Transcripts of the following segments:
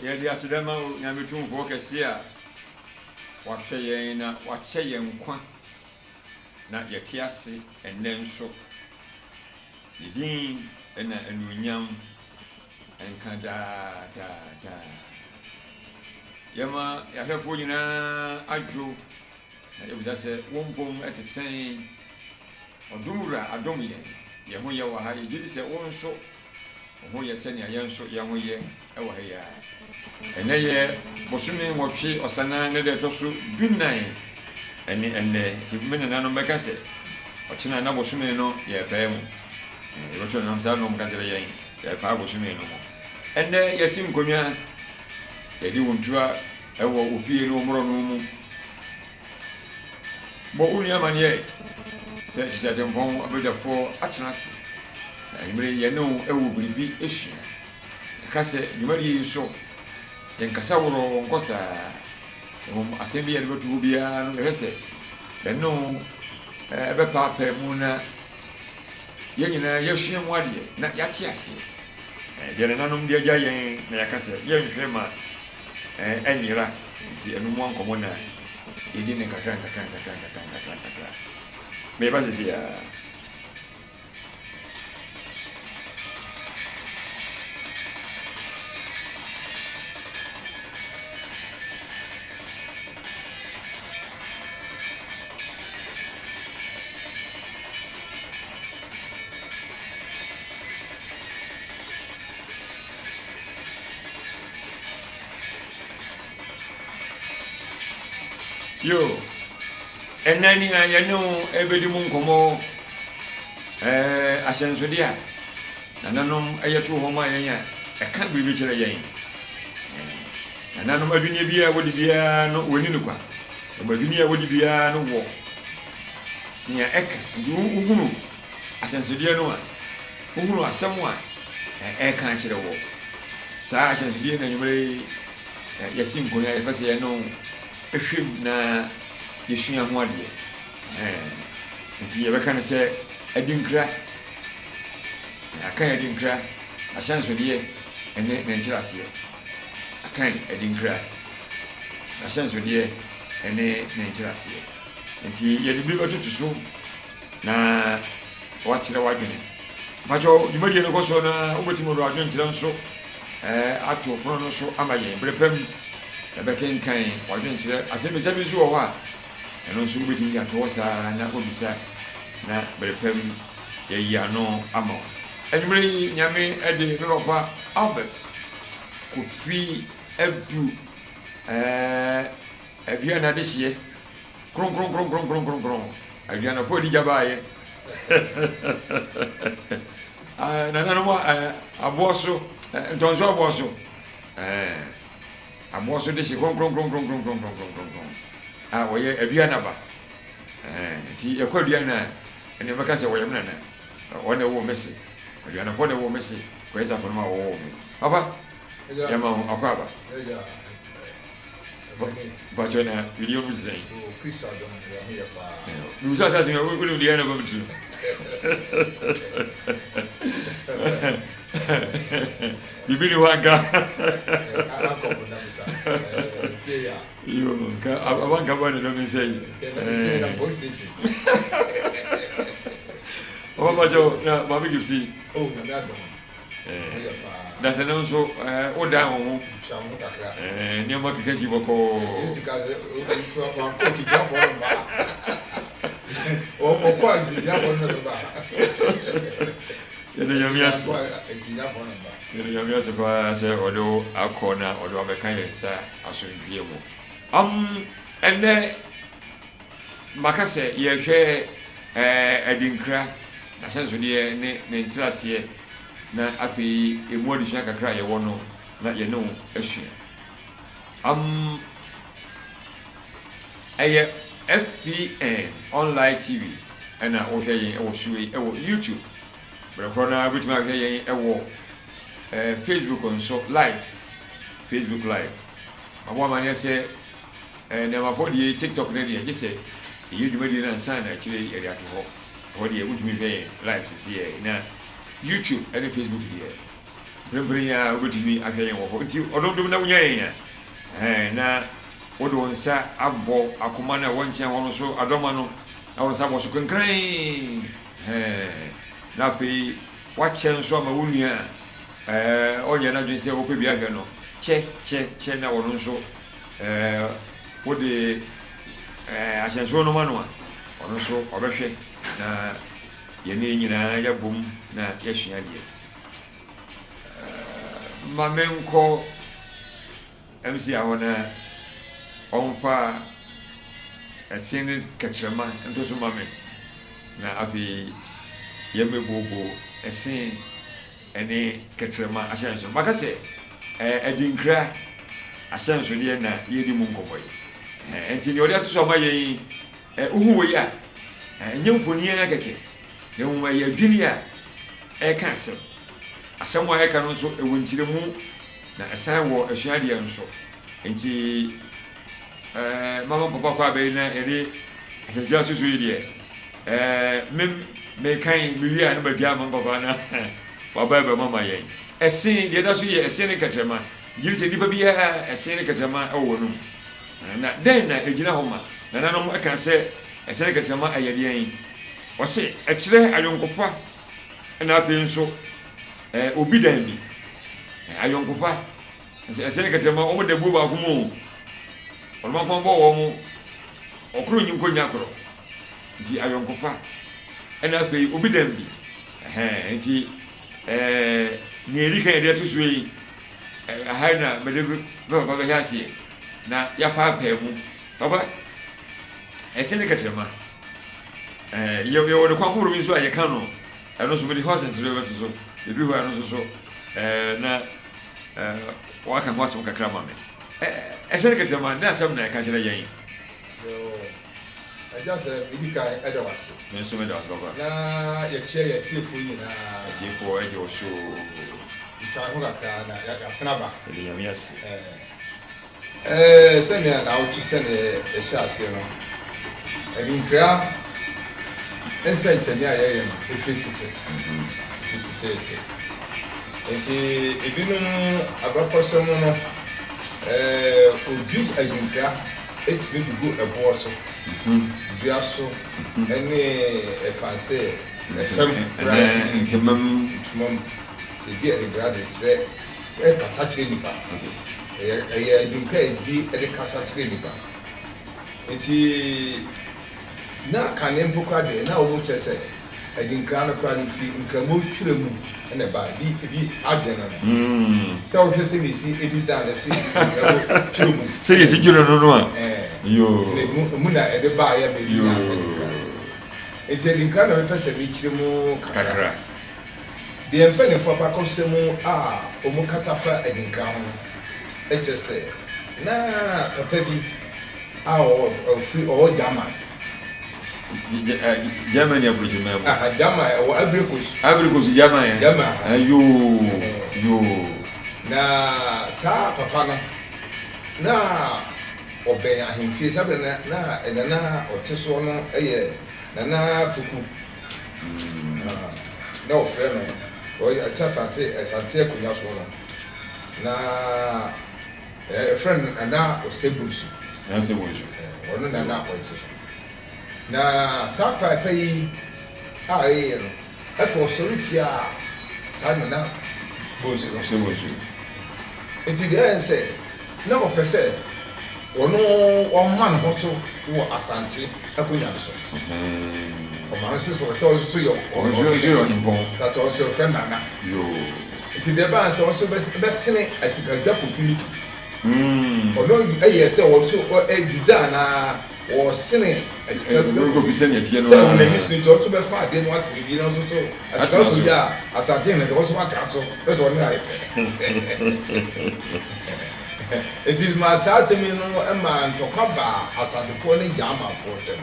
yɛde asedama nyametumfoɔ kɛseɛ a wahwɛ yɛn na wakyɛ yɛn nkwa na yɛte ase ɛnnɛ nso yɛdin ɛna anuonyam ɛnka daa yɛma yɛahwɛfoɔ nyinaa adwo na yɛbisa sɛ wɔmpom ɛte sɛn ɔdom wura adom yɛn ho yɛ wɔ ha yɛgye di sɛ wo nso wo ho yɛ sɛnea yɛn nso yɛn ho yɛ ɛwɔ ha yɛ ɛnɛ yɛ bosome nwɔtwe ɔsana ne deɛ ɛtɔ so 14 ɛne ɛnnɛ nti me nananom bɛka sɛ ɔkyena na bosome no yɛpɛɛ mu yɛbɛtɔ nam saa nom ka kyerɛ yɛn yɛpaa bosome no mu ɛnnɛ yɛsi nkonnwa yɛde wo ntua ɛwɔ ofie no mmorɔ no mu bɔ wo nuamanneɛ sɛ twitwatempɔn abɛgyafoɔ atena ase na mmerɛ yɛne wo ɛwɔ biribi asua ɛka sɛ dwumadie yi so yɛnkasa worɔ nkɔ saa asɛm bi yɛde bɛto hɔ biara no yɛhwɛ sɛ yɛne wo ɛbɛpaapaa mu na yɛn nyinaa yɛasua mu adeɛ na yɛate aseɛ deɛ nananom de agya yɛn na yɛka sɛ yɛnhwɛ ma ɛnyera nti ɛno mu ankɔmmɔ na yɛdi ne nkakra mɛyɛba sesiaa yo ɛnani a yɛne wo ɛbɛdi mu nkɔmmɔ ahyɛnsode a nananom ɛyɛto hɔ ma yɛn a ɛka biribi kyerɛ yɛn nananom adwene biara wɔde biara no wɔni no kwa adwene a wɔde biara no wɔ nea ɛka nti wohunu ahyɛnsodeɛ no a wohunu asɛm a ɛka kyerɛ wɔ saa ahyɛnsodeɛ na nwummere yɛsi nkonnwa yɛpɛ sɛ yɛne wo ehwem na yesua ho adeɛ nti yɛbɛka no sɛ adinkra akan adinkra ahyɛnsodeɛ ɛne ne nkyerɛaseɛ akan adinkra ahyɛnsodeɛ ɛne ne nkyerɛaseɛ nti yɛde bi bɛtoto so na wakyerɛ w'adwene mpakyɛ dwumadie no kɔ so na wobɛtumi wode w'adwene nkyerɛ nso ato pono no so ama yɛn berɛ pam ɛbɛkenkan wadwenkyerɛ asɛmmisa bi nso wɔ hɔ a ɛno nso wobɛtumi de ato hɔ saa na wobisa na berɛpam yɛyi ano ama wo anwummere yi nyame de me papa Albert Kofi Abdu aduane adehyeɛ kronkronkronkronkronkronkron aduanafoɔ adi gya baayɛ nananom aboɔ so ntɔnso aboɔ so aboɔ so de hye kronkronkronkronkronkronkron a wɔyɛ aduane aba nti yɛkɔ aduane a ɛne bɛka sɛ wɔyɛ mnana wɔne wɔ mese aduanefoɔ ne wɔ mese kɔyɛ sɛ afɔ no ma wɔwɔ me papa yɛma ho akɔ aba bakyɛ na video mu sɛn mebusa sɛ sɛ wonem deɛ na bamtu bibi ne hɔ anka abanka ba ne dɔme sɛ yi ɔbabakyɛ na maame gifti na sɛ no nso woda wo ho nneɛma keka si bɔkɔɔ yɛde nyame ase paa sɛ ɔde wo akɔ na ɔde wabɛka yɛn nsa asomdwie mu ɛnnɛ maka sɛ yɛhwɛ adinkra nahyɛnsodeɛ ne ne nkyerɛaseɛ na afei emu adesua kakra a yɛwɔ no na yɛne wo asua ɛyɛ FPN online TV ɛna wohwɛ yɛn ɛwɔ so yi ɛwɔ YouTube berɛkorɔ na wobɛtumi ahwɛ yɛn ɛwɔ Facebook nso live Facebook live mabɔ amanneɛ sɛ nneɛmafoɔ deɛ TikTok no deɛ gye sɛ ɛyɛ dwumadie no ansa na akyire yɛde ato hɔ hɔ deɛ wotumi hwɛ yɛn live sisi yɛ na YouTube and Facebook deɛ ya obetumi ahwe yen wo nti ododom na wonya yen na wodo nsa abɔ akoma na wonchen ho no so adoma no na wonsa bɔ so kankran na pe wakyɛ nso ama wonua onye na dwen sɛ wo pɛ bi ahwe no che na wono nso wode ahyɛnso no ma no a ɔno nso ɔbɛhwɛ na yɛne nyinaa yɛbom na yɛsua deɛ ma menkɔ MC ahɔ na ɔmfa ɛsen ne kakrama nto so ma me na afei yɛmɛbobo ɛsen ɛne kakrama ahyɛnso maka sɛ adinkra ahyɛnso deɛ na yɛdi mu nkɔmmɔ yi nti deɛ ɔde ato so ama yɛn uhu wɔ yi a nyɛ mfoni yɛn akɛkɛ na mmom yɛ adwini a ɛka asɛm a ɛka no nso ɛwɔ nkyerɛmu na ɛsan wɔ asuadeɛ nso nti mama papa kɔ abɛyi na yɛde asɛdwa soso yi deɛ mekan mewie a no bagya mama papa na waba ɛbɛ mama yɛn ɛsen deɛ da so yɛ ɛsen ne kakrama gyiri sɛ nnipa biara ɛsen ne kakrama ɛwɔ no na den na ɛgyina hɔ ma na nanom ɛka sɛ ɛsen ne kakrama ɛyɛ deɛ yi wɔse ɛkyerɛ ayɔnkofa ɛna afei nso obi dan bi ayɔnkofa ɛsen ne kakrama ɔmo da bu baako mu ɔno pɔn bɔ wɔ mo ɔkoro nyi nkonya koro nti ayɔnkofa ɛna afei obi dan bi nti ne eri kan yɛde ato so yi aha na mede bɛba bɛhɛ aseɛ na yɛpaapaa mu papa ɛsen ne kakrama yɛwɔ de kwan horo bi nso a yɛka no ɛno so mede hɔ asɛnsere bɛso so ebi hɔ ɛno nso so na waka ho asɛm kakra ma me ɛsen ne kakrama ne asɛm na ɛka kyerɛ yɛn ɛgya sɛ ebi ka ɛda wase me nso meda wase papa na yɛkyerɛ yɛtiefoɔ nyinaa atiefoɔ ɛgye wo so ntwa ho kakra na yɛasena ba ɛde nyame ase sɛnea na wotu sɛne ɛhyɛ aseɛ no adinkra nsɛnkyɛnne a yɛyɛ no ɛfiri tete nti ebinom abakɔsɛm no obi adinkra ɛtumi gugu ɛboɔ so dua so ɛne ɛfansɛ ɛfam ntimam sɛ bi adinkra de kyerɛ ɛkasa kyerɛ nipa ɛyɛ adinkra ɛdi ɛde kasa kyerɛ nipa nti na kane mpo kora deɛ na wɔn kyerɛ sɛ adinkra no kora no fi nkramo twerɛ mu ɛna ba bi adwene no sɛ wɔhwɛ sɛ ne si ebi da na se nkramo twerɛ mu sɛ yɛ si twerɛ no no a yo mu na ɛde ba yɛ bɛ bi asa nti adinkra na mepɛ sɛ mekyerɛ mu kakra deɛ mpanyinfoɔ abakɔsɛm a wɔn kasa fa adinkra ho ɛkyɛ sɛ na papa bi a ɔwɔ German ya bridge memo. German o Ivory Coast German. Yo. Na sa papa na obe ahemfie sabe na oteso no eye na tuku. Na ofre no o ya asante akunya so no. Na friend na osebusu. Na osebusu. Ono na oteso. Na sa papa yi a no afọ soriti a sa na bozu nti de say na o pese ono o man hoto wo asante akonya so o man se so so yo o impon sa so friend na yo nti de ba se o so be sene asika gwa ko fili ono eye se o so design na o sene go bi sene tie no na ni so nti o to be fa de no asene bi no so asika ko ya asante na de o so aka so be so na ai it is my asemi no e ma ntokwa ba asante fo ne jama fo tem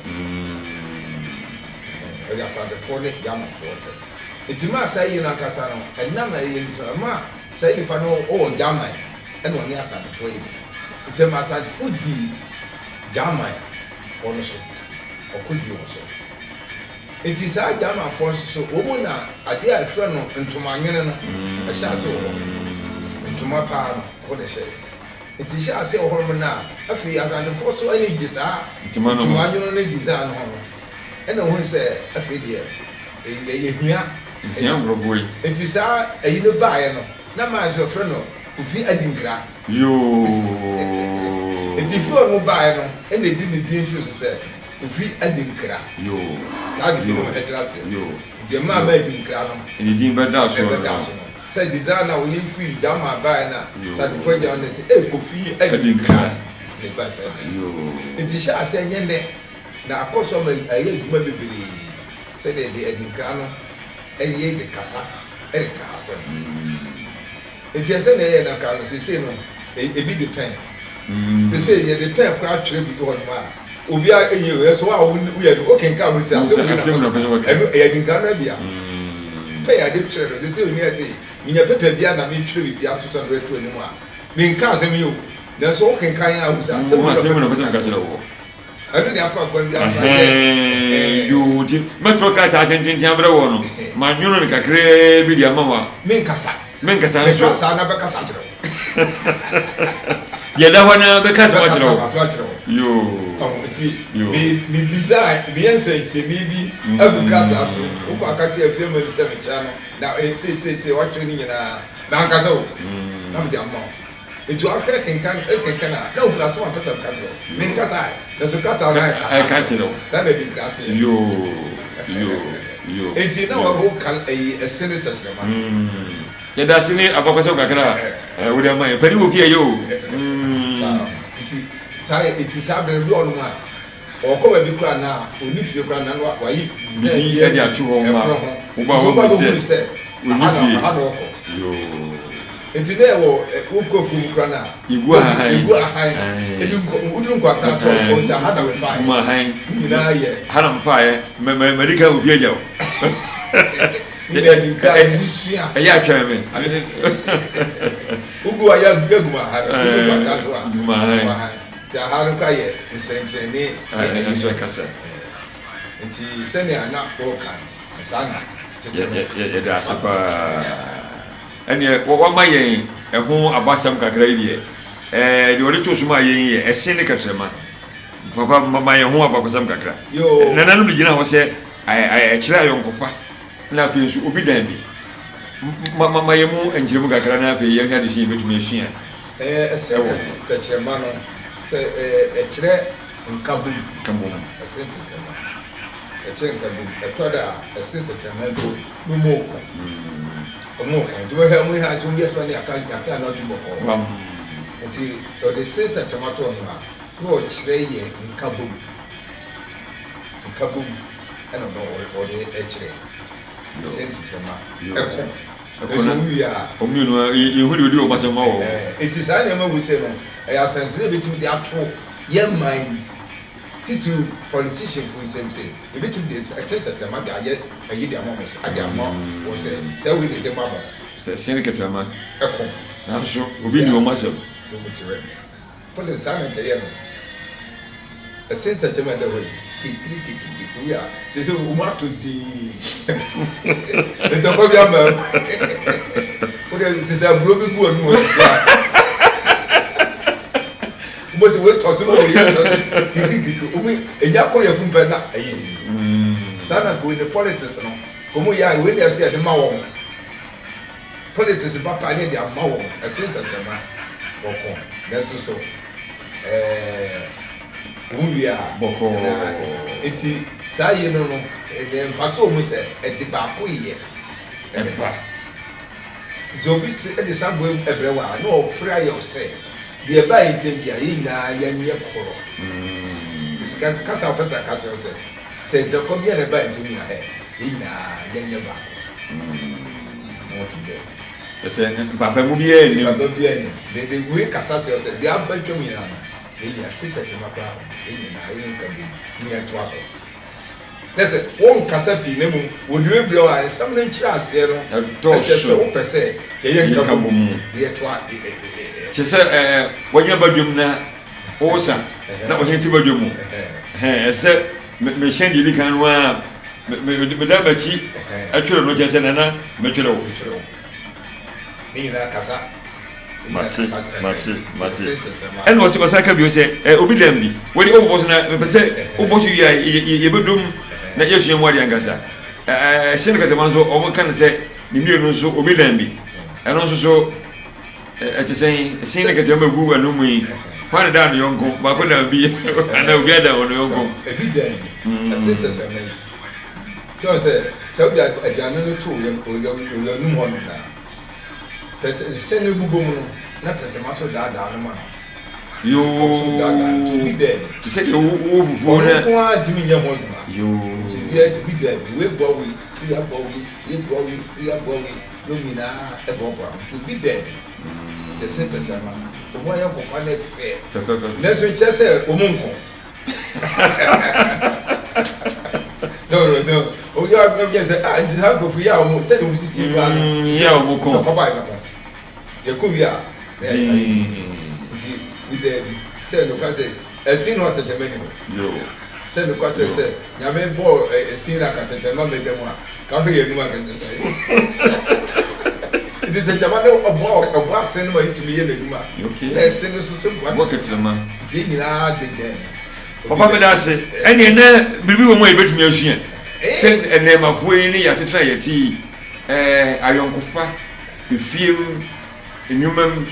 asante fo ne jama fo tem it ma sai na kasa no enna ma yi ma sai ni pa no o jama e no ni asante fo yi it ma asante fo di jama ono so okodi ono so nti saa Ghana fo so wo na ade a efra no ntoma nwene no ehya ase wo ntoma pa no wo de hye nti hye ase wo ho na afi asande fo so ani gi saa ntoma nwene no gi saa no ho ena wo se afi de e hia ngrovoi nti saa ayi no baaye no na ma so frɛ no ofi adinkra yo nti fo mo baaye no ena di ne di nso se ofi adinkra yo saa di no ɛkyerɛ se yo de ma ba adinkra no ni din ba da so say designer we free down my buy na say the for down say e kofi adinkra ne ba say yo nti sha say nyende na akoso ma aye adwuma bebere say de adinkra no eye de kasa e de kasa nti say na ye na ka no say no e bi depend say ye depend kwa twere bi ho ma obi a enye so wa wo ye do okenka wo say e adinkra na bia pay a deep trade. They say, "We say, in your paper, be na me trade be after some retro anymore." Me in cars and you. There's all can kind of say, "Some of them catch it over." I don't have to go and you did Metro Cat attending Tambra one. My union can create video mama. Menkasa. Menkasa, never cast. Yeah, that one because you me design the answer to maybe every graph so who aka tie film we say channel now say what training na nka so na be am etu akere kenkan na o plus one person ka so me nka sai na so kata na ka tiro say na be graph yo eti na wa go kal a senator ma ya da sini abakwasa kakra we dey man pedi wo pie yo eti sai eti sabe bi onu ma okoba bi kwa na onifie kwa na wa yi ye dia chu ho ma wo ba wo se ha do ko yo eti na wo ukofum kwa na igu ahan edu nko ata so o se ha da we fa ma han ina ye ha na mfa ye medika obi ajaw ina ni ka ni suya ya twa me ugu aya gaguma ha ko ata so ma han ja haru ka ye nsenchene so kasa nti sene ana ko kan sana ye da sapa ene wo ma yen eho abasam kakra yi de wori to suma yen ye ese ne katrema papa mama yen ho abakosam kakra nana no gina ho se ai kira ayonkofa na pe su obi dan bi mama yen mu enjiremu kakra na pe yen hade shi betumi afia ese katrema no se kire nkabum ese nkabum etoda ese katrema do no mo ko omo kan do he mo ha tun yeso ni aka na dubo ko nti to the state tomato no a no kire ye nkabum eno no o de kire state tomato omi no yehudi odi o basema wo eti sa na ma wuse no e asense betimi de ato ye man titu politician for something e betimi de atete ma ga ye ayi de amamo se ade amamo wo se we de mamo se sen ketama eko na so obi ni o masem do mo tire pole sa na ke ye no e sen tete ma de hoyi kiki ya se o ma to di e to ko bi ama o de se sa bro bi ku onu o mo se we to so mo ye to kiki o mi eja ko ye fun pe na ayi sana ko in politics no ko mo ya we dey say de ma wo politics ba pa ne de ma wo e se tete ma boko na so Uya boko eti saa ye no no e mfaso mu se e de ba ko ye e ba jobi e de sambo ebrewa no prayer say de ba ye dem bia ye na ya nye koro sika kasa opeta ka to se de ko bia de ba ye dem ya ye na ya nye ba mo to de ese papa mu bia ni papa bia ni de we kasa to se de abadwom ya na ele asita de mapa ele na ele nkabu ni eto aso lese won kasa pi nemu wodi ebire wa nsam na nchira ase no to so o pese ye nkabu mu ye to a chese wonya badwum na osa na wonya ti badwum mu ese me shendi di kan wa me da machi atwere no je se nana me twere wo ni na kasa mate en wo se basaka bi o se obi dam bi wo di o bo so na me pese o bo so wi ye bedum na yesu ye mo ade angasa sin ka teman so o mo kan se ni mienu so obi dam bi eno so ati sin ka teman gu wa no mu yi kwan da no yonko ba ko da bi ana obi ada no yonko ebi dam so se aduane no to yo no mo no na se ne bubo mu na tete ma so da no ma yo ebi dam ti se yo wo na ko a dimi nya mo no yo ebi dam we bo wi no mi na e bo to ebi dam the sense of time o mo ya ko fa na fe na so che se o mo nko no o ya go just say it have go for ya o mo say do si ti ba ya o mo ko ko ba ya ye ko ya di say no ka say e sin no tete me ni yo say no ka say nya me bo e sin na ka tete ma me dem a ka be ye nu ma ka tete it is the Jamaica of what send me to me in the Duma. Let's send us some what it's a man. Jimmy, I did then. Papa, I say, and you know, we will wait with me. Send a name of Winnie as a try at tea. I don't go far. You feel in human.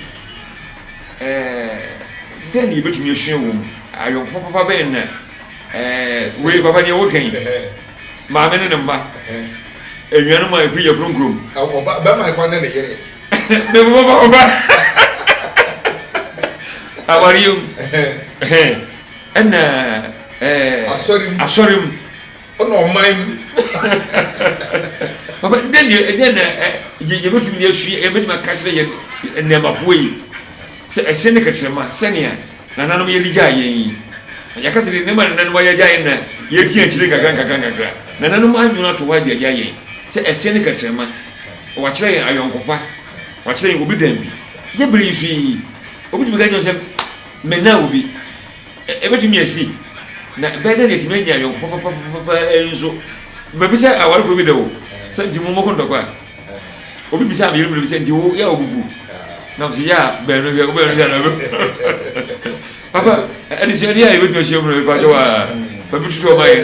Then you bet me a shoe. I don't papa Ben. We Papa, you're working. Mamma and Mamma. And you know my pre from room. Oh, but my one in the year. How are you? And I saw him. Oh, no, mine. But then you go to me, a bit my country and never way. Say a Seneca, Senia, and I know you're the Yakasi never and why you're giant. You're here, Chilica. None of mine do not to why they're giant. Say a Seneca chairman, or try a young papa, or trying will be them. You believe she, what you get yourself, may now be everything you see. Better than many young papa, and so, but beside our widow, send you more on the ground. Obi beside you will send you, now, yeah, Papa, and it's your idea with your children, but you show my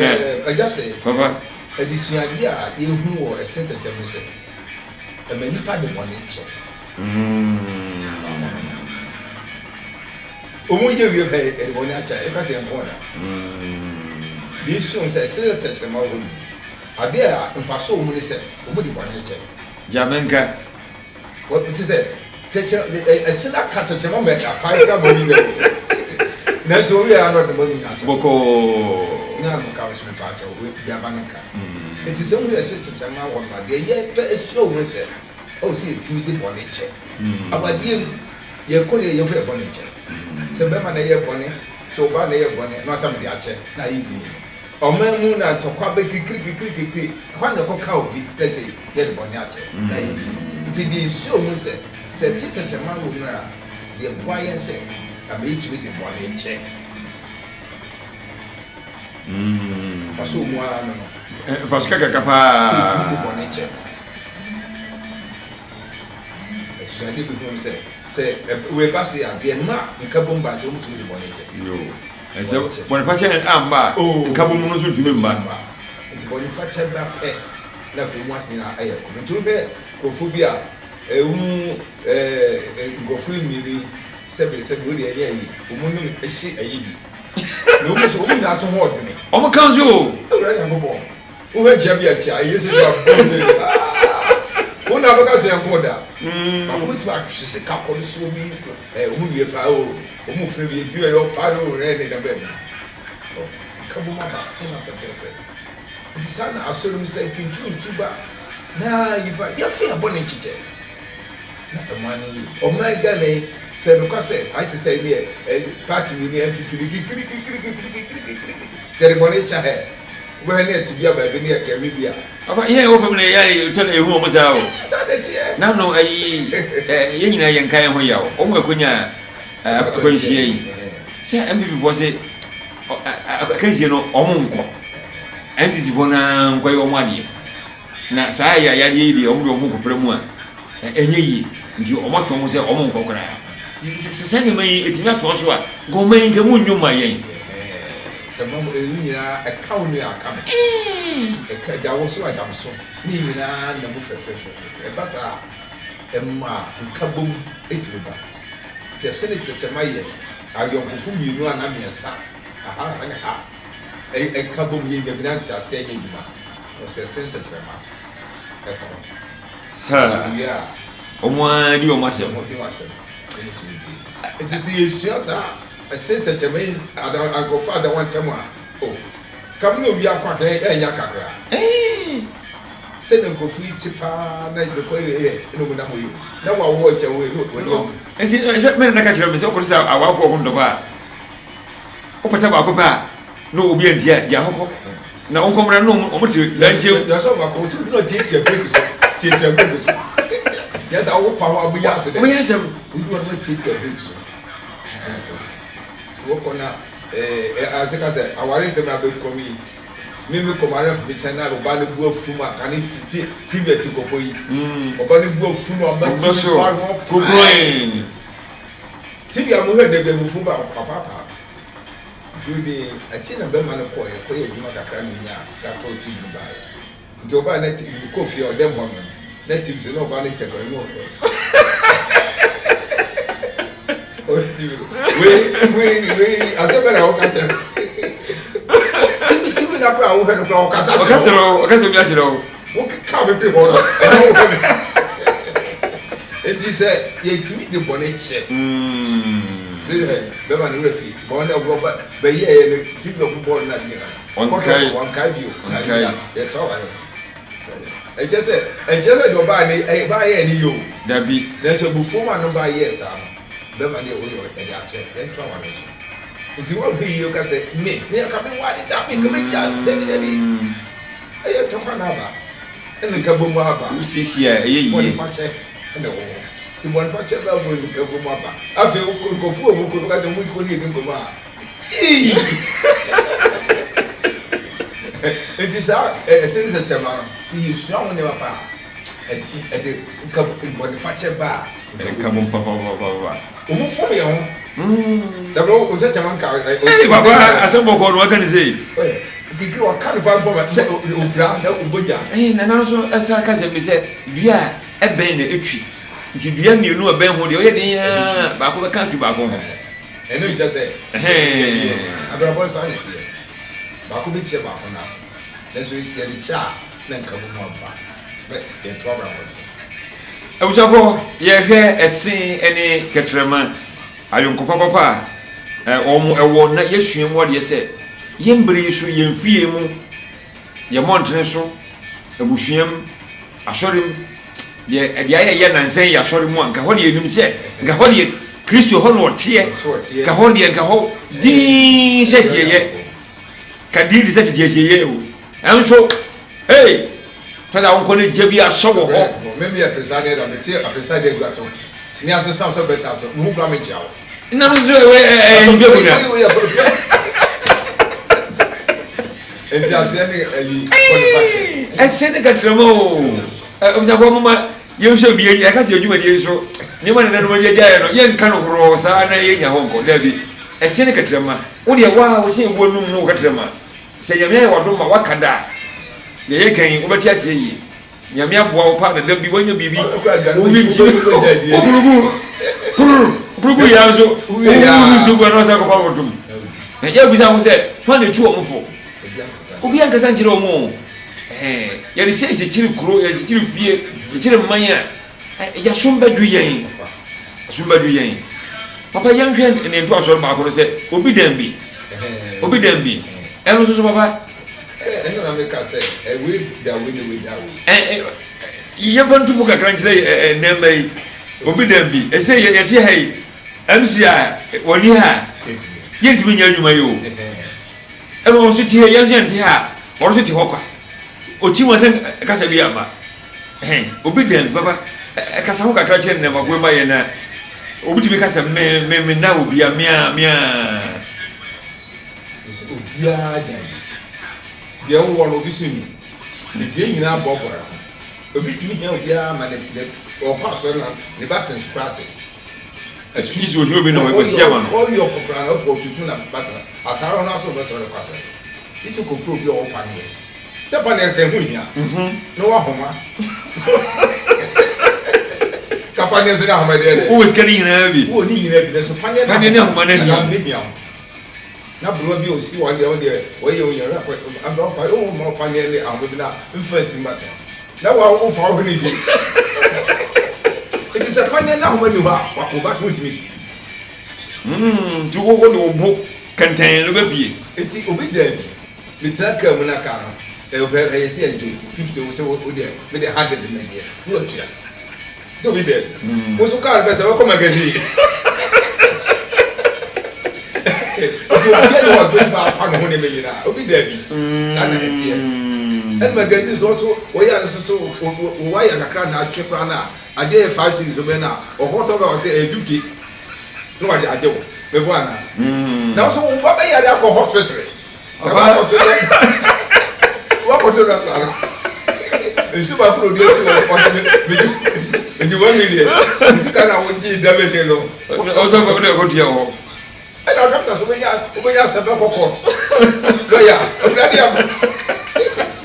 Papa. This idea, you who are a center generation, and many part of one nature. Omoye we have a one nature, a person corner. This soon says, Senators and Morgan. Are there, if I saw money said, nobody one nature. Jamenka, what it is it? A sinner cut a chamber, a fire money. That's why we are not the money. Boko. Now, comes me part of Yabanaka. It is only a teacher, my one, but yet it's so said. Oh, see, it's me did one nature. About you, you're calling your fair bonnet. So, Bama, your bonnet, so bad your bonnet, not somebody I check, naive. Or man, moon, I talk about quick. One of a cow be, let's say, get a bonnet. It is so said, said teacher, man, would not the employer said, I made you with the bonnet check. Faso mo ara no. Faso kaka kapa. So I did become say we pass here the ma nka bomba so mutu de bonete. Yo. So when fache amba nka bomu no so ntumi mba. Nti boni fache ba pe na fi mu asina aye ko. Nti be kofobia gofu miri sebe wo de ayi omunum ehyi ayi bi. No mo so omun na to ho odene. Omo kan so. Ora ya go bo. Wo he jia bi a chia yesu ya bonze. Una baka se enkoda. Amu tu ahwese ka ko so bi omu wie pa omu fe bi bi yo pa ro re ne da be. Ka bo ma ba na fe. Nti sana asoro mi se kintu ba. Na yiba ya fe abone chiche. Na amani o my god ne se no kwase I say me party we ni kiri ceremony cha he we na ti bia ba bi ne ya mi bia aba ye wo fam na ya to na ehu mo za o sadeti na no ayi ye nyina ye nkan ho ya o mo akonya akwanhie yi se MPP bo se akanhie no o mo nko entity bona nkwa yo mwade na saa ya yade yi de omo do mo kopra mu a enye yi nti omo to mo se omo nkokora se ne mai etimi ato so a go mai nke mu nnwuma yen se mo nyina account ni akam ka dawo so adam so ni nyina na mo fefe e basa emma nkabom etiba se se ne tetemaye ayonkofu mienu ana miensa aha anya ha nkabom ye gbinanti ase enye duma o se se tetema ha omo di o ma se it is yesu sa se tetemaye agofa ada one time oh kam no bi akwa ka enya kakra se ne nkofu tipa na de ko ye no mu na mo yi na wa wo che wo no enti se me na ka kire me se ko sa awa ko ho ndo ba o pata ba ko ba no obi endia dia hoko na on komra no o muti lanche ya so ba ko tu no tie break so tie break so ya sa wo pa ho abu ya se de o ya se wo do no tie break so wo ko na aseka se aware se na be komi mimi komare fi channel oba ne bu afuma kan TV ti gogo yi oba ne bu afuma ba ti so gogoin TV amu he de be bu fuma papa judi achi na be man ko ye juma kakra ni nya sta ko TV ba nti oba na TV ko fi o dem bon na TV se no oba ne check no we asebere o ka check na pra wo hwe no okasa mi ajiro wo ka be pe ho no enti se ye timi de bone che be ba ni refi bone obo be ye ne ti be obo bone na dira one kai bio ye to wa e je se do ba ni ba ye ni yo dabi na so bu fo ma no ba ye sa be ba ni o yo e ja che e to wa no nti wo bi yo ka se me ka be wa da me ka be ja debi ayo to na ba en ka bo mo aba usisi a eye yi fa che ene wo ti mo fa che ba bo ni ka bo mo aba afi ko fu o ko ka je mu ko ni e ko ma nti sa se se chama si you strong ne ba pa de ka bo fa che ba ka bo pa o mo fo ye ho dabro o je chama ka baba asembo ko no kan sei digi wa kan pa bo se o bra na o boja na na so asa ka se mi se dua e ben na etwi nti dua mienu e ben ho de o ye den ya ba ko be kan tu ba ko ho eno je se abra bo sa ne ti ba ko bi che ba ko na so ye di cha na nka bo mo ba be ye to abra bo abusafo ye hwe esen ene ketrema ayonko papa omo ewo na yesuem wo de se yembre so yemfie mu ye montre so abusuem asorim ye ye nansen ya asori mu anka ho de enum se ga ho de Kristo ho no tie ga ho de ga ho din se ye ka din se tie ye o enso hey tada onko ne jebi asowo ho maybe a preside da me tie a preside gwato ni asesa so better so mu gwa me jiawo ina no so nbebu na enti ase ne ayi qualification ese ne katramo obza mama yemso biye ya kasi ejuma die so ni ma na no ma jaye no ye nka no horo sa na ye nya honko dabi ese ne katrama wo de wa wo se bo num no katrama se yamia ye wadoma wakada ye kan wo beti ase yi nyamia boa wo pa na dabi wonya bibi wo bi nchi Burugu ya zo uzu gwa no sa ko pa modum ya bisa ho se fa na tu o mfo obi an kasa njire o mo ya ri se chiri kuro ya chiri pie chiri manya ya somba du yen papa yan hwe ne nto asoro ba ko se obi dambi eno so papa eno na make say we da we ya bantu buka kan chire nembai obi dambi ese ya tie hai MCA woni ha yentimi nya adwuma yo eno so tie ya yente ha woro so tie hokwa ochi mo se kasa bi ama obi dambi baba kasa ho kakra che ne magwe ba ye na obi tibi kasa me na obi amia obi a deɛ wowɔ no obi so ni nti yɛn nyinaa bɔbɔra obi tumi hia obiara ma ne ɔkɔ asɔre na ne batten sprate excuse you obi no we sia ma no all your popra na for tutu na batten ataro na so better kwa so isi ko pro bi o pa ne sɛ pa ne ka hu hia no wa homa kapa ne so na homa de wo skani nyina bi wo ni nyina bi na so pa ne homa na hia na bro bi o si wa de o de o ye o ye ra aba pa o mo pa ne le ahoma bi na mfa ti batten na wa o fa o ni je it is a pa ne na homa ni wa ko ba so ntimi si tu wo do bo kantan no ba bie enti obi da bi traka mu na ka no e se enti 50 so o de me de 100 de me de no tua so obi da mo so ka be se we ko magazine so obi no wa gbe ba fa no ne me yina obi da bi sa na etie and magazine so o ya so o wa ya kakra na atwe pa na ade 5 series o be na o hot over o say 50 no wa ade wo be bo ana na so wo ba be ya da ko hospital wakoto na plano nsu ba produce wo me 1 million nsu kana wo ji da be de no o so ko de ko dia ho e na doctor so be ya sebe ko court lo ya o bla dia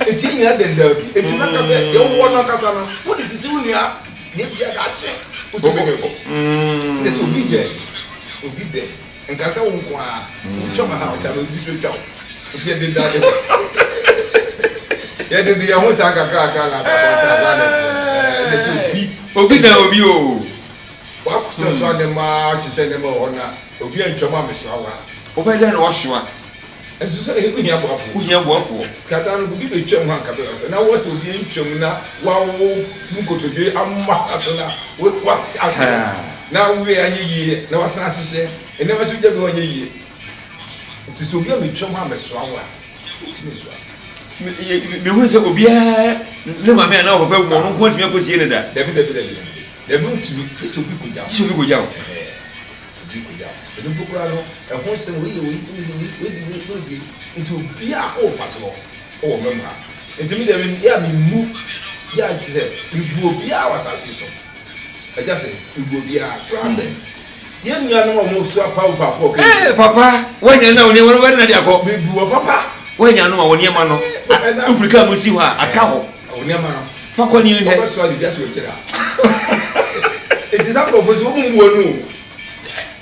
eti ni na de bi eti na ka se yo wo na kasa no wo di sisi unu ya ne bia ga che o to be ko ne so bi de nka se wo nko a o choma ha o ta be bi so twa o ti de da de ya de ya ho sa kakra na ka sa ba na ne ti obi na obi o wa ko so ade ma chi se ne ma ho na obi antwoma me so awa o be da na wo so a eso so e ku hia boafo ka da no bi be twam ha ka be so na wo se obi antwom na wa wo mu kotobe amma ato na what na we anye yi na wasan hyehyɛ ene ma so gya bi wanye yi ti so obi a me twam ha me so awa ti me so me hu se obi a le ma me na o papa mo no ko ntimi akosie ne da dabi ntimi so obi ko gya obi ko gya ene bukura no e ho se we nti obi a o fa so o memra ntimi dabi ya me mu ya nti se ibu obi a wasase so eja se ibu obi a trance ye nua no mo so apa for papa wanya na oni wona na dia ko me bu papa wanya no woni ma no duplicate mo si ho aka ho woni ma no fa ko ni he papa so di biaso kira it is up of so mu no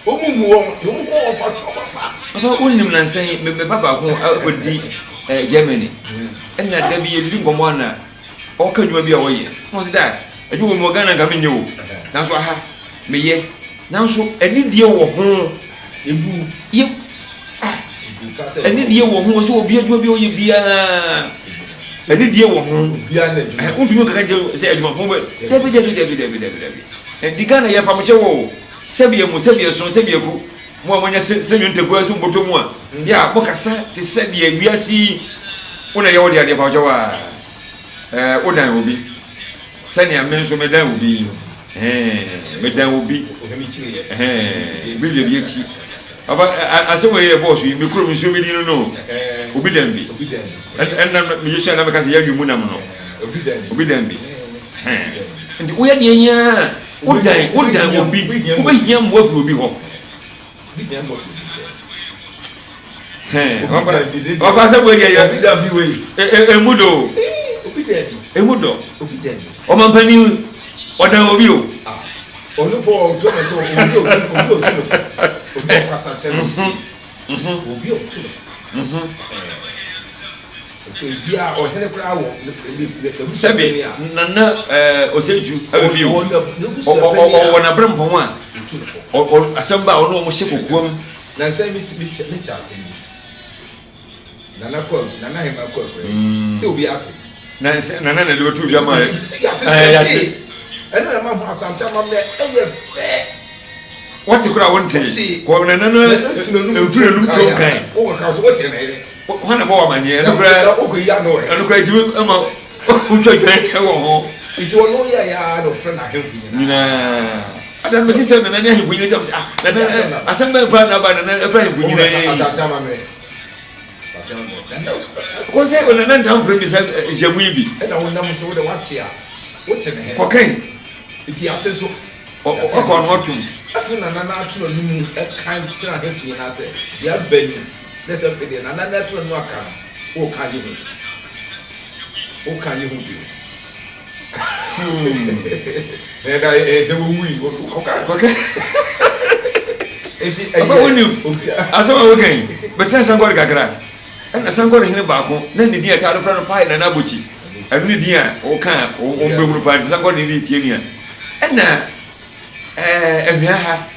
o mu no mo ko fa so papa onim na nsan me papa ko odi Germany enna da bi yedi ngomo na o ka dwuma bi a wo ye mo se da adwuma mo Ghana ga menye wo na so aha me ye na so ani die wo ho ebu ye ani die wo ho so obi adwuma bi o ye bia ani die wo ho bia na untumi ka je se adwuma ho dabi di Ghana ye pa mo che wo sebie so sebie ku mo amanya senyo nteku aso mboto mu a ya mo kasa te sebie wiasi una ye wo dia pa che wa odan obi sani amen so medan obi medan obi bi echi aba asewe ye boss yi mikro mi so bi ni no obi dan bi na mi yesha na meka se ya dwumu nam no obi dan bi ndi wo ya de nya odan obi wo be hia mo afro obi ho oba se bo ye obi dan bi we emudo obi dan o man pani odan obi o olupo ojo meto obi obi kasa telo obi otu so bia o hele kra wo le sebe nana oseju abi o na brempon a o asamba o no mo hye kokuam na sai mi cha asem nana he ma ko se obi ate nana na le tu bia ma ya se ena na ma ho asanta ma me eye fe wati kura wonte ko nana no ntunu ko kan o ka so wote na ere hana bo amanye na kura o ko ya no e no kura ji ama o twa kan e wo ho iti wono ya no friend ahemfu nyina adan me tise nana ne ahemfu nyina se nana asamba pa na ba nana e pa ahemfu nyina asanta ma me nana ko se ona nan dan pro bi se jemu bi e na wonam so wo de wate a wo te ne he ko kan iti ate so o ko no tum afi na atu no mu e kan tira he fi na se ya bani let us be na atu no aka o kan yi hu bi da se wo wi ko kan eti aba woni asama wo kan betra sangor kakra na sangor hene baako na ne dia ta do fra no pai na nabochi adu ne dia o kan o mbemuru pai sangor ne tie nia na emia ha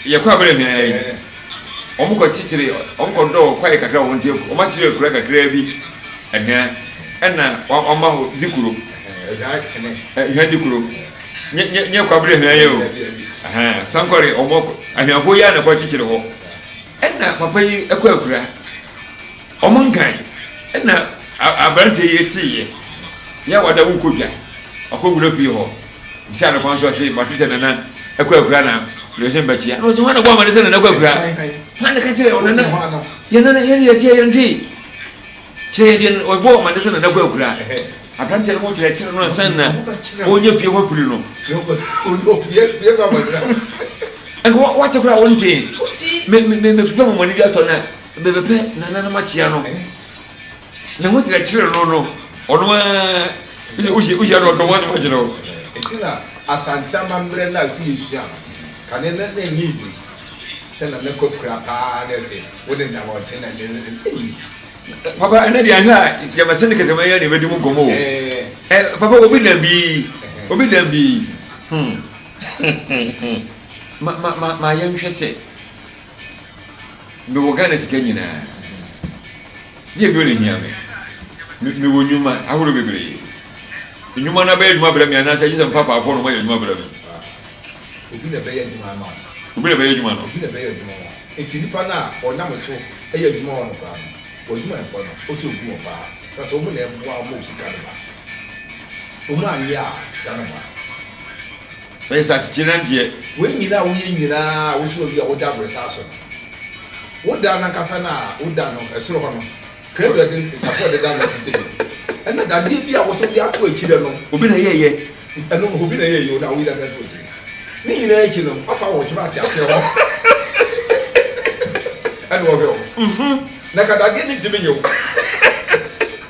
ye kwa bere mia yi omo ko chichire omo ko do kwa kakra won tie o ma chire kura kakra bi emia na oma ho dikuro dikuro nye kwa bere mia yi o sankore omo amiafo ya na kwa chichire ho na papa yi ekwa kura omo nkan na abrante yi tie ya wada wukodwa akoguro fi ho bisa na kwanso ase matute nana ekwa kura na lose mbachia no so wana kwa madese na ekwa kura hana kachire onana ya nana ya tie ya ndi chede obo madese na ekwa kura abrante no chire chire no sanna onye pie ho puli no pie ba madra enko wate kura wonte me pie mo mani bi atona bebepe nana machia no na ho chire no ono uji ro do wani majiro etina asante amambre na si yesua kane na nyizi se na ne kokura pa na se wode na wo tena ne papa ene dia ha ya masene ketema ya ne bedi mu gomo papa obi na bi ma ya nhwe se me wo gana sika nyina ye bi ole nyame me wo nyuma ahoro bebre nyuma na be nyuma bra mi ana se jisem papa afọ no ma nyuma bra mi obi na be ya nyuma no obi na be ya nyuma no eti nipa na onam so e ya nyuma no pa o nyuma efo no o to gu pa sa so mo na ebo a mo sika no ba o mo anya sika no ba be sa chichirantie we nyina wo nyina wo so bi a wo da bro sa so wo da na kasa na wo da no esoro ho no kredo de support de da na tete and that dey be a was dey ato akire no obi na yeye eno obi na yeye o na we da na to akire ni nyina akire no afa wo chima ati ase ho and wo be na ka da dey ni timi nyo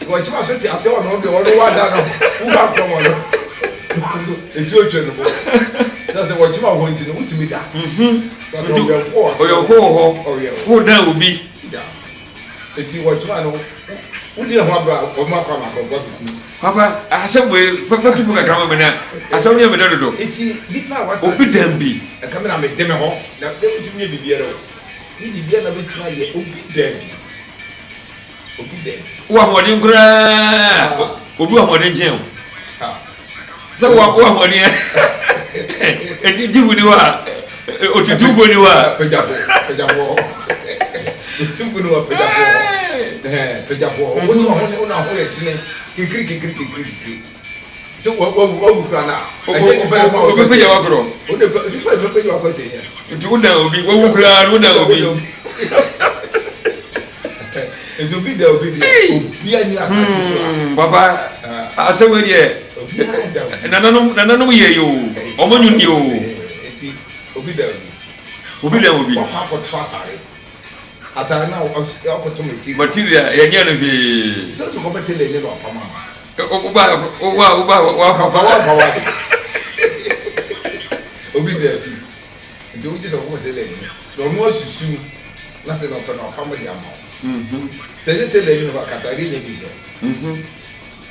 wo chima so ti ase ho no be wo wa da no wo ba ko mo no etu ocho no na se wo chima ho nti no utimi da wo da obi eti wo chima no udi ho abra o ma kwa makonfo bi papa asebwe papa tupu ka kama mena asawni ya medado do eti dipa wasa obi dambi e kamera me deme ho na de utumi e bibia ro ni bibia na betima ye obi dambi wa modi nkura obi wa modi njen sa wa modi e dibu ni wa otutubo ni wa pejafo otutubo ni wa pejafo wo so ho ne una ho ye tene kikiri so wo kura na o be ya wakro o de pe wa ko se ya nti una obi wo kura una obi ezo bi da obi ani asatu so papa asewe die nananom ye yo omonyu ni o eti obi da obi ko to atare na o to material ya nya no fi so to ko betele ni no apama wa papa obi da fi nti o je so ko betele ni no mo susu na se no ko no apama di ama se je tele ni no katari ni bi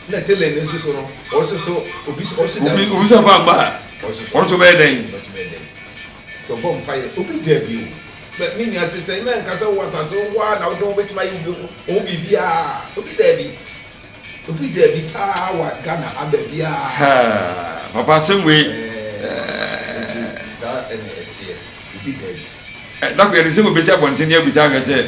na tele ni so no o so obi so da obi so fa mba o so be den to bom pai obi da bi o but me ni asese na nka so wata so wa na do betima yi o bibia obi da bi pa wa Ghana ababia ha papa semwe sa ene etie obi da bi doctor ni se mo besi abonten ya bisa ga se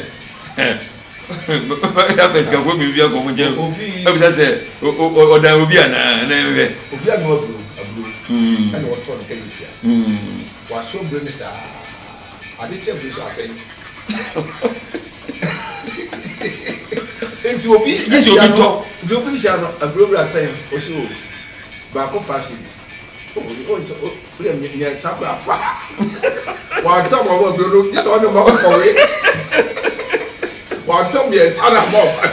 da pes ga go mi bia go mo je obi sa se o da obi ana na we obi ana abru ana wo to nke yi wa so bru ni sa ade che bru so asai Nti obi Jesi obi to. Nti obi sha no abrobra say o so ba ko fashions. O ya me sabra fa. Wa to mo wo do just on mo ko we. Wa to me sada mo fa.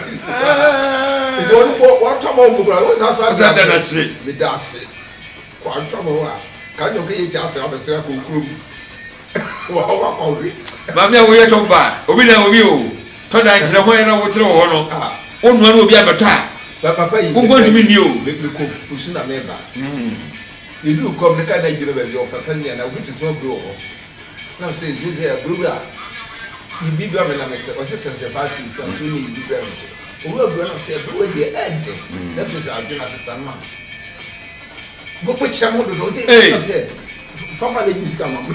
Nti wa to mo bra o sa so Asa na se. Me da se. Kwa to mo wa ka jo ke yi ti ase abesera ko krum. Wa ko we. Ba me wo ye to ba. Obi na obi o. To da nkyere ho na wo kire wo no. Onu na obi abeto a. Papa yi. Wo go ndimi ni o. Me ko fusu na me ba. You come the kind of general of a penny and I wish to grow. Now says you say a brother. You be grabbing a meter or sisters of fashion, so you need to be grabbing. We are going to say, but when the end, that is our dinner to some man. But which some of the day said, family music come on.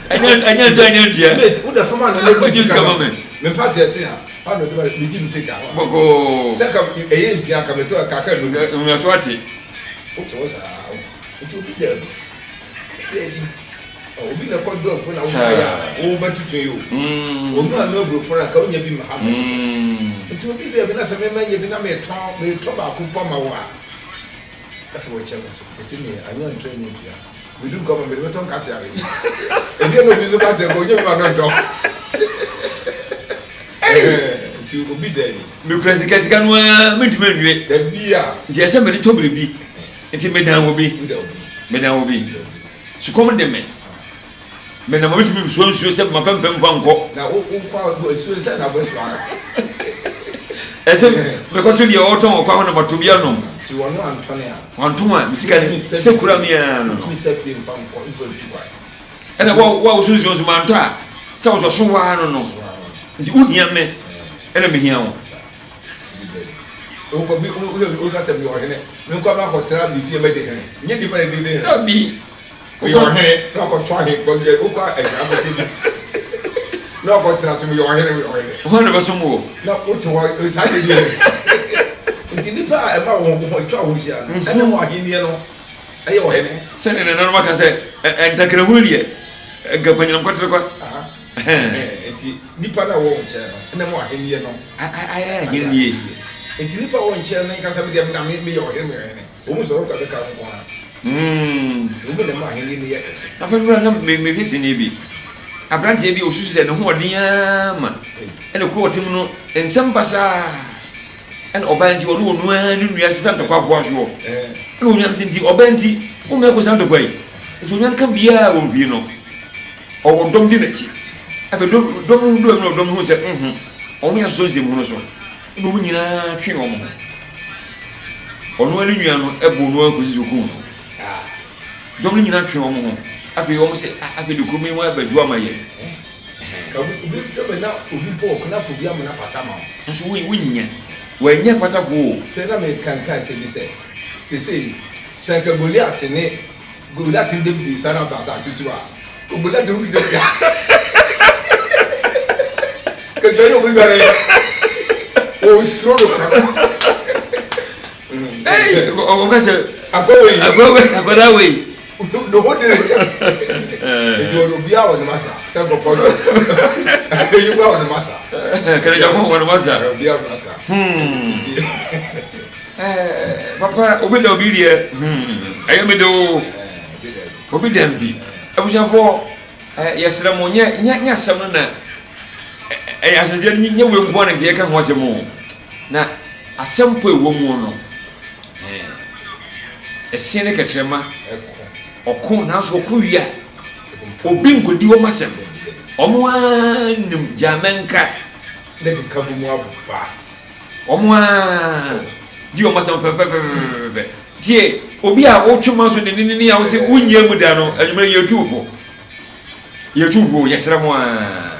I know, dear. What the family music come on. Me party at here. I don't know, we didn't take out. Boko. Second, a year's young come to a caca. What What was it? Will be there. Oh, be a control for now. Oh, but to you. Oh, no, no, for a county be Muhammad. It will be there because a man you didn't make a tobacco pomma. That's what it's in here. I know I'm training here. We do come with a tongue catcher. And you know, you got to go, you are not dog. Tu will be there. Because the can meet me. The beer. Yes, somebody told me to be. It's a madam will be. Madam will be. So come on, the men. Men are waiting for yourself, my pump and bunko. Now, all suicide, I was as if we continue your autumn or power number 2 piano. You are not Antonia. On 2 months, Securamia. And what was Susan's mantra? Sounds of so I don't know. The wood young man, enemy here. Who has a your head? No come out hotel before my day. You didn't Not be your head, not trying for the Uka and no, but trust me, your head. one of us more. Not what is happening. Until the power about what trouble is, and no more in yellow. Are you head? Sending another one can say, and take a willie. A companion of Nipa na won chair na mo ahenie no ahenie enti nipa won chair na kasa me dem na me yo ahenie ahenie o mu so ka be ka ko ha o mu na mo ahenie ne yakase abandura na me visi ne bi abrante bi osusu se ne ho odin ama ene ko otim no ensem basa ene obanti wo no onu anu nua santa kwa kwa so ene onyan sinti obanti o me ko santa kwa yi so onyan kan bia wo bi no o dom di na ti abe dom ho se onu ya so nse mu no so no nyina twe o mo onu ani nua no ebo no akosi so ku dom nyina twe o mo abe o mo se abe de komi wa ba du amaye ka obi do na obi po ko na po bia mo na patama nso wo nya wa nya pata ko se na me kan se bi se ka Goliath ne David sana ba ta tutu a Goliath do bi de que yo no voy a ver o solo o que se agora we no what did it you will be out on massa tell go for you go on massa can you go on massa be out massa papa obi da obi die ayo me do obi dem bi abusafo yesra mo nya asem no na asanje nye we mbo na de ka ho asem na asem po ewo mu no ese ne ketrema okun na so okuwia obi nkodi wo masem omo anim jamenka de bi kabu mu abufa omo a di o masem pepepepe tie obi a wo twuma so ne ya wo se wunya mu da no anyuma yetubo yesra mo a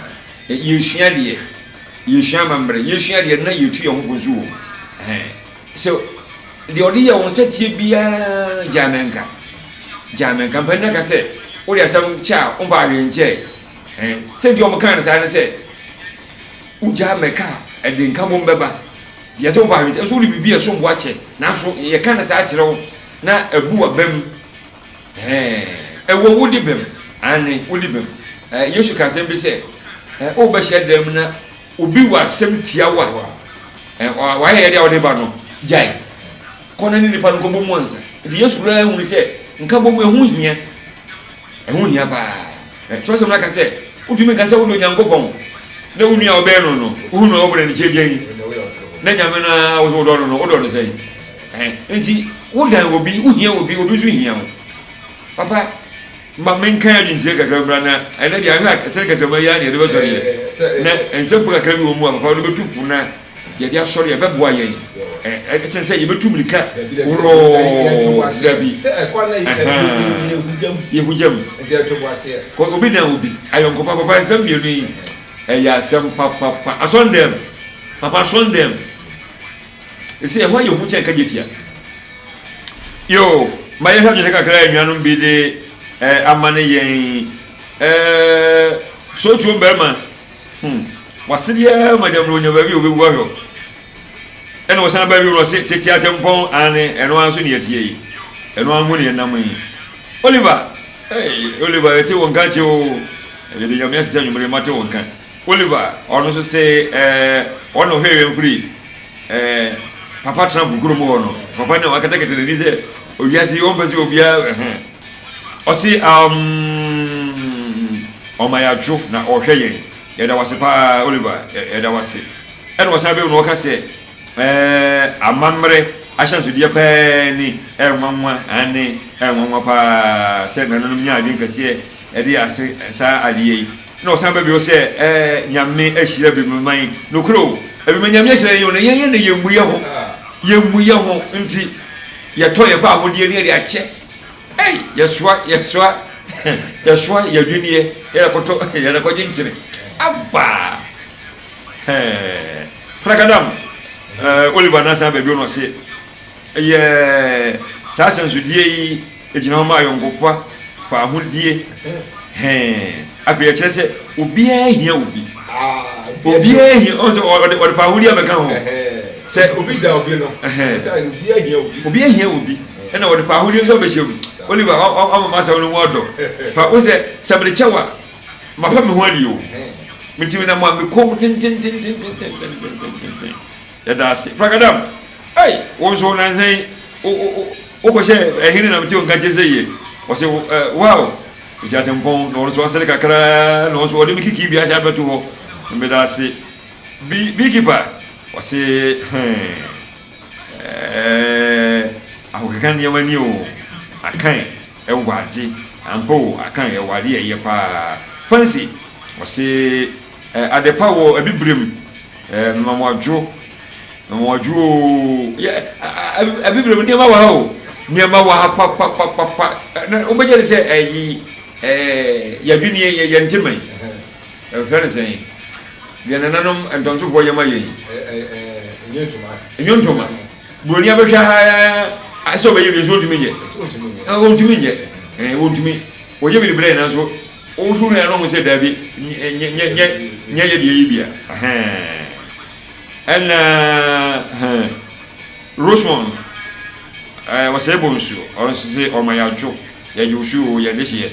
yeshua de yeshua mambre yeshua de na yetu yo ho zo so de odi ya won setie bia jamenka pena ka se o ya sam cha o ba renje se di o mo kan sa ne se u jameka e de nka mo mbeba de se o ba renje so ri bibia so mbo ache na so ye kan sa akire wo na abu abam wo wodi bem ane wodi bem yesu ka se bi se o ba she dem na obi wa asɛm tia wa wa yɛ dia ɔde ba no jai kɔna ni nipa no ko bomu ansa de yesu kura hu ni sɛ nka bomu ɛho hia ba so sɛ maka sɛ utumi ka sɛ wo do nyankopɔn na wo nua ɔbɛ no wo hu no ɔbɔ ne kyɛgyan na nyame na wo do no wo do no sɛ enti wo dan obi wo hia obi so hia wo papa ma menkan adwintie kakra bra na ɛna dia ahwa sɛ katama ya ne de bɛsɔre yɛ na ensɛmpo kakra bi wɔ mu a papa no bɛtu fu na yɛde asɔre yɛbɛboa yɛn ɛkyɛn sɛ yɛbɛtu mirika worɔ dabi yɛhugyam kɔ obi na obi ayɔnkopa papa nsɛm mmienu yi ɛyɛ asɛm papa asɔndɛm papa asɔndɛm ɛsɛ ɛhɔ yɛ hu kyɛn ka gyetia yo ma yɛhwɛ adwene kakra anuanom bi de ama ne yɛn sotuo bɛrima wasedeɛ magyamno onya baabi obɛwu ahwɛ ɛna wɔsan baabi wɔ se tete atempɔn ane ɛno anso ne yɛtie yi ɛno anho ne yɛnam yi Oliver Oliver ɛte wɔn ka kye o yɛde nyame asesɛ nwumere mate wɔn ka Oliver ɔno nso se ɔno hwɛ yɛn firi papa tena bukuro mu hɔ no papa ne wakatakata n'ani sɛ owiase wɔn pɛ sɛ obiara ɔse ɔmayadwo na ɔhwɛ yɛn yɛda wase paa Oliver yɛda wase ɛna wɔsan bɛmu no wɔka sɛ amammerɛ ahyɛnsodeɛ pɛɛ ni ɛnwanwa ane ɛnwanwa paa sɛ nananom nya adwen kɛseɛ ɛde ase saa adeɛ yi na wɔsan bɛbi wɔ sɛ nyame ahyira bibiman nokuro abima nyame ahyira yɛn no yɛn na yɛmmu yɛ ho nti yɛtɔ yɛ ba ahodeɛ ne yɛde akyɛ yɛsoa yɛdweniɛ yɛrekɔgye nkyene aba prakadam Oliver nasa baabi no se ɛyɛ saa sɛnsodie yi gyina hɔ ma ayɔnkofa fa ahodie afei yɛkyerɛ sɛ obiara hia obiara hia ɔde fa ahodie bɛka ho sɛ obi da obi no obiara hia obi ɛna wɔde fa ahodie nso bɛhyɛ mu Oliver ɔmama sɛ wo no mu ɔdɔ fa wo sɛ sɛ mede kyɛ wa mapa me ho adi o metimi na mo mekɔm tententententententen yɛda ase prakadam wo nso nansan wokɔhyɛ ɛhene na mete wo nka gye sɛ yie wɔsɛ wow ɛti atempɔn na wɔno so wasɛre kakraa na wɔso wɔde me kiki bi ahyɛ abɛto hɔ meda ase beekeeper wɔse ahokeka nneɛma ni o akan ɛwɔ ade ampa o akan ɛwɔ ade ɛyɛ paa fancy wɔse adepa wɔ abibrem mmamoadwo abibrem nneɛma wɔ ha o nneɛma wɔ ha papapapa na wobɛgye de sɛ yɛadwene yɛnteman ɛhwɛ ne sɛn deɛ nananom ntɔnsofoɔ yɛma yɛyi ɛnyɛ ntoma buroni abɛhwɛ ha sɛ ɔbɛyɛ bi nso ɔntumi nyɛ ɔntumi wɔyɛ bi de berɛ nanso wohuru ya no mo sɛ dabi nyɛ yɛ deɛ yi bia ɛna Rosemond wɔsɛ bɔ nsuo ɔno nso sɛ ɔma yɛadwo yɛgye wo suo yɛde hyeɛ